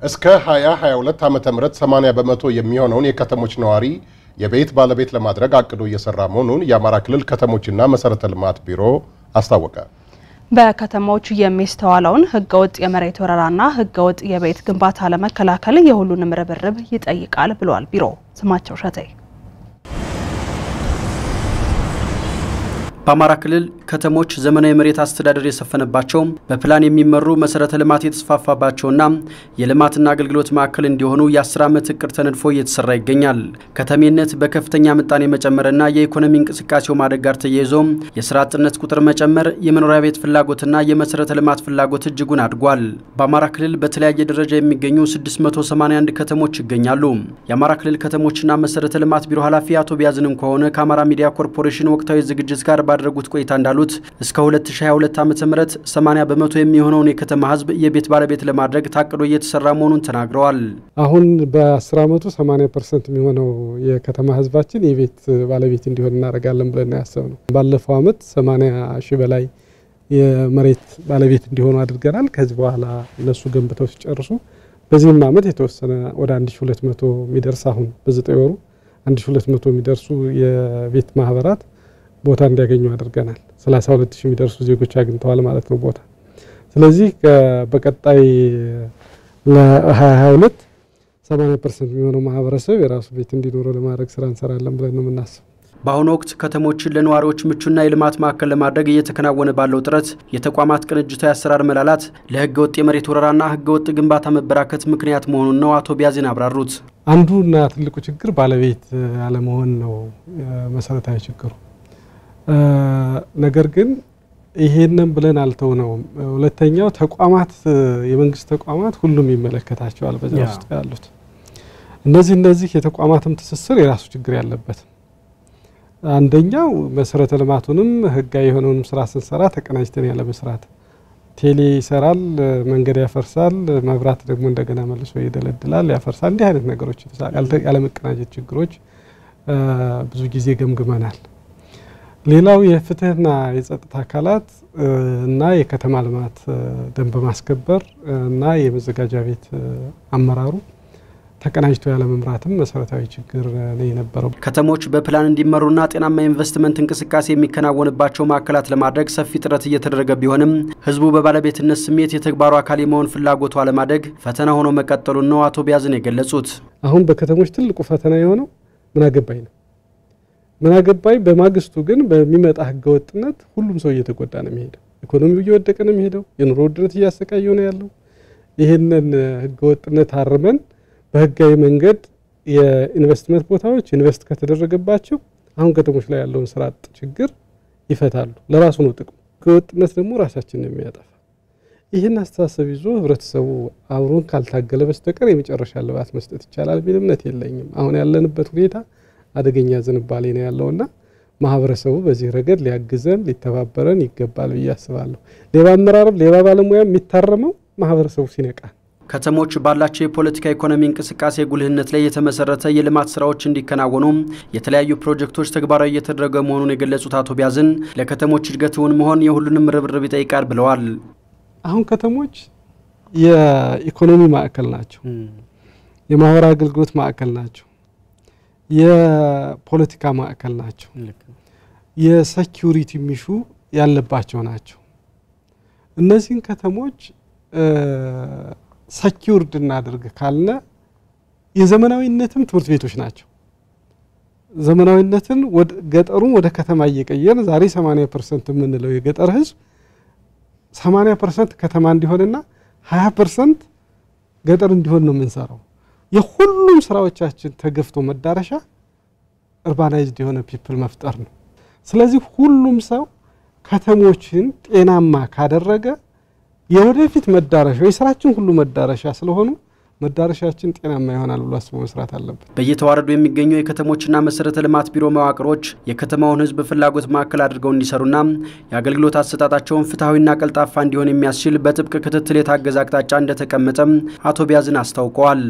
እስከ 2022 ዓመተ ምህረት 80 በመቶ የሚሆነውን የከተሞች ነዋሪ የቤት ባለቤት ለማድረግ አቅዶ እየሰራ መሆኑን የአማራ ክልል ከተሞችና መሰረተ ልማት ቢሮ አስታወቀ። በከተሞች የሚስተዋለውን ህገወጥ የመሬት ወረራና ህገወጥ የቤት ግንባታ ለመከላከል የሁሉንም ርብርብ ይጠይቃል ብሏል ቢሮ። ስማቸው ሸቴ በአማራ ክልል ከተሞች ዘመናዊ መሬት አስተዳደር የሰፈነባቸው በፕላን የሚመሩ መሰረተ ልማት የተስፋፋባቸውና የልማትና አገልግሎት ማዕከል እንዲሆኑ የ10 ዓመት እቅድ ተነድፎ እየተሰራ ይገኛል። ከተሜነት በከፍተኛ ምጣኔ መጨመርና የኢኮኖሚ እንቅስቃሴው ማደግ ጋር ተያይዞ የሥራ አጥነት ቁጥር መጨመር፣ የመኖሪያ ቤት ፍላጎትና የመሰረተ ልማት ፍላጎት እጅጉን አድጓል። በአማራ ክልል በተለያየ ደረጃ የሚገኙ 681 ከተሞች ይገኛሉ። የአማራ ክልል ከተሞችና መሰረተ ልማት ቢሮ ኃላፊ አቶ ቢያዝንም ከሆነ ከአማራ ሚዲያ ኮርፖሬሽን ወቅታዊ ዝግጅት ጋር ባደረጉት ቆይታ እንዳሉት እስከ 2022 ዓመተ ምህረት 80 በመቶ የሚሆነውን የከተማ ህዝብ የቤት ባለቤት ለማድረግ ታቅዶ እየተሰራ መሆኑን ተናግረዋል። አሁን በ10 ዓመቱ 80% የሚሆነው የከተማ ህዝባችን የቤት ባለቤት እንዲሆን እናደርጋለን ብለን ያሰብነው። ባለፈው ዓመት 80 ሺህ በላይ የመሬት ባለቤት እንዲሆኑ አድርገናል። ከዚህ በኋላ እነሱ ገንብተው ሲጨርሱ በዚህም ዓመት የተወሰነ ወደ 1200 የሚደርስ አሁን በ9 ወሩ 1200 የሚደርሱ የቤት ማህበራት ቦታ እንዲያገኙ አድርገናል። 32000 የሚደርሱ ዜጎች አግኝተዋል ማለት ነው ቦታ። ስለዚህ በቀጣይ ለ2022 80% የሚሆነው ማህበረሰብ የራሱ ቤት እንዲኖረው ለማድረግ ስራ እንሰራለን ብለን ነው የምናስበው። በአሁኑ ወቅት ከተሞችን ለነዋሪዎች ምቹና የልማት ማዕከል ለማድረግ እየተከናወነ ባለው ጥረት የተቋማት ቅንጅታዊ አሰራር መላላት ለህገወጥ የመሬት ወረራና ህገወጥ ግንባታ መበራከት ምክንያት መሆኑን ነው አቶ ቢያዝን አብራሩት። አንዱና ትልቁ ችግር ባለቤት አለመሆን ነው መሰረታዊ ችግሩ። ነገር ግን ይሄንን ብለን አልተውነው። ሁለተኛው ተቋማት የመንግስት ተቋማት ሁሉም ይመለከታቸዋል በዛ ውስጥ ያሉት እነዚህ የተቋማትም ትስስር የራሱ ችግር ያለበት። አንደኛው መሰረተ ልማቱንም ህጋዊ የሆነውን ስራ ስንሰራ ተቀናጅተን ያለ መስራት፣ ቴሌ ይሰራል፣ መንገድ ያፈርሳል፣ መብራት ደግሞ እንደገና መልሶ ይደለድላል፣ ያፈርሳል። እንዲህ አይነት ነገሮች ያለ መቀናጀት ችግሮች ብዙ ጊዜ ገምግመናል። ሌላው የፍትህና የጸጥታ አካላት እና የከተማ ልማት ደንብ ማስከበር እና የመዘጋጃ ቤት አመራሩ ተቀናጅቶ ያለ መምራትም መሰረታዊ ችግር ነው የነበረው። ከተሞች በፕላን እንዲመሩና ጤናማ ኢንቨስትመንት እንቅስቃሴ የሚከናወንባቸው ማዕከላት ለማድረግ ሰፊ ጥረት እየተደረገ ቢሆንም ህዝቡ በባለቤትነት ስሜት የተግባሩ አካል የመሆን ፍላጎቱ አለማደግ ፈተና ሆኖ መቀጠሉን ነው አቶ ቢያዝን የገለጹት። አሁን በከተሞች ትልቁ ፈተና የሆነው ምን አገባኝ ነው። ምን አገባኝ በማግስቱ ግን በሚመጣ ህገወጥነት ሁሉም ሰው እየተጎዳ ነው የሚሄደው። ኢኮኖሚው እየወደቀ ነው የሚሄደው። የኑሮ ውድነት እያሰቃየው ነው ያለው። ይሄንን ህገወጥነት አርመን በህጋዊ መንገድ የኢንቨስትመንት ቦታዎች ኢንቨስት ከተደረገባቸው አሁን ከተሞች ላይ ያለውን ስራ አጥ ችግር ይፈታሉ። ለራሱ ነው ጥቅሙ። ህገወጥነት ደግሞ ራሳችንን ነው የሚያጠፋ። ይሄን አስተሳሰብ ይዞ ህብረተሰቡ አብሮን ካልታገለ በስተቀር የመጨረሻ ልባት መስጠት ይቻላል ቢል እምነት የለኝም። አሁን ያለንበት ሁኔታ አደገኛ ዝንባሌ ነው ያለውና ማህበረሰቡ በዚህ ረገድ ሊያግዘን ሊተባበረን ይገባል ብዬ አስባለሁ። ሌባ አመራር ሌባ ባለሙያ የሚታረመው ማህበረሰቡ ሲነቃ። ከተሞች ባላቸው የፖለቲካ ኢኮኖሚ እንቅስቃሴ ጉልህነት ላይ የተመሰረተ የልማት ስራዎች እንዲከናወኑ የተለያዩ ፕሮጀክቶች ተግባራዊ እየተደረገ መሆኑን የገለጹት አቶ ቢያዝን ለከተሞች እድገቱን መሆን የሁሉንም ርብርብ ይጠይቃል ብለዋል። አሁን ከተሞች የኢኮኖሚ ማዕከል ናቸው። የማህበራዊ አገልግሎት ማዕከል ናቸው። የፖለቲካ ማዕከል ናቸው። የሴኩሪቲ ሚሹ ያለባቸው ናቸው። እነዚህን ከተሞች ሴኩርድ እናድርግ ካልነ የዘመናዊነትም ትምህርት ቤቶች ናቸው። ዘመናዊነትን ወደ ገጠሩን ወደ ከተማ እየቀየረ ዛሬ 80% የምንለው የገጠር ህዝብ 80% ከተማ እንዲሆንና 20% ገጠር እንዲሆን ነው የምንሰራው። የሁሉም ስራዎቻችን ተገፍቶ መዳረሻ urbanized የሆነ ፒፕል መፍጠር ነው። ስለዚህ ሁሉም ሰው ከተሞችን ጤናማ ካደረገ የወደፊት መዳረሻ የስራችን ሁሉ መዳረሻ ስለሆኑ መዳረሻችን ጤናማ ይሆናል ብሎ አስቦ መስራት አለበት። በየተዋረዱ የሚገኙ የከተሞችና መሰረተ ልማት ቢሮ መዋቅሮች የከተማውን ህዝብ ፍላጎት ማዕከል አድርገው እንዲሰሩና የአገልግሎት አሰጣጣቸውን ፍትሃዊና ቀልጣፋ እንዲሆን የሚያስችል በጥብቅ ክትትል የታገዘ አቅጣጫ እንደተቀመጠም አቶ ቢያዝን አስታውቀዋል።